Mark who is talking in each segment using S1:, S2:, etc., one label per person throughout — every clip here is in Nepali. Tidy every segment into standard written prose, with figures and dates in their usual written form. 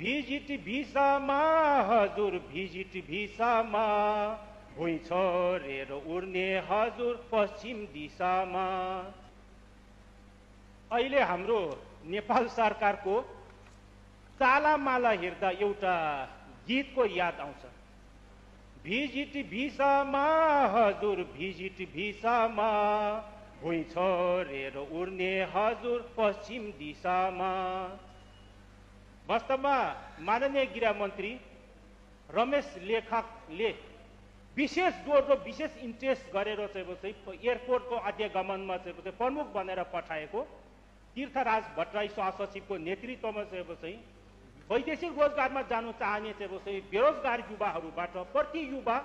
S1: भिजिट भिसामा हजुर भिजिट भिसामा भुइँ छोडेर उड्ने हजुर पश्चिम दिशामा। अहिले हाम्रो नेपाल सरकारको तालामाला हेर्दा एउटा गीतको याद आउँछ। भिजिट भिसामा हजुर भिजिट भिसामा भुइँ छोडेर उड्ने हजुर पश्चिम दिशामा। वास्तवमा माननीय गृहमन्त्री रमेश लेखकले विशेष जोड र विशेष इन्ट्रेस्ट गरेर चाहिँ एयरपोर्टको आद्यगमनमा चाहिँ प्रमुख बनेर पठाएको तीर्थराज भट्टराई सहसचिवको नेतृत्वमा चाहिँ वैदेशिक रोजगारमा जानु चाहने चाहिँ बेरोजगार युवाहरूबाट प्रति युवा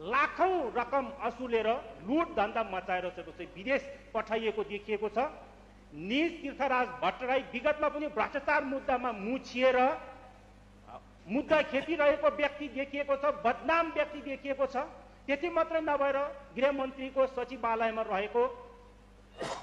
S1: लाखौं रकम असुलेर लुट धन्दा मचाएर चाहिँ विदेश पठाइएको देखिएको छ। निज तीर्थराज भट्टराई विगतमा पनि भ्रष्टाचार मुद्दामा मुछिएर मुद्दा खेपिरहेको व्यक्ति देखिएको छ, बदनाम व्यक्ति देखिएको छ। त्यति मात्रै नभएर गृहमन्त्रीको सचिवालयमा रहेको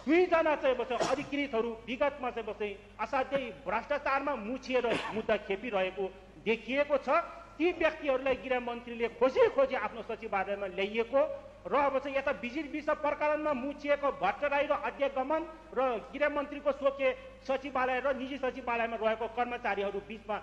S1: दुईजना चाहिँ अधिकृतहरू विगतमा चाहिँ असाध्यै भ्रष्टाचारमा मुछिएर मुद्दा खेपिरहेको देखिएको छ। ती व्यक्तिहरूलाई गृहमन्त्रीले खोजी खोजी आफ्नो सचिवालयमा ल्याइएको र अब चाहिँ यता भिजिट भिसा प्रकरणमा मुछिएको भट्टराई र आद्यगमन र गृहमन्त्रीको स्वकीय सचिवालय र निजी सचिवालयमा रहेको कर्मचारीहरू बीचमा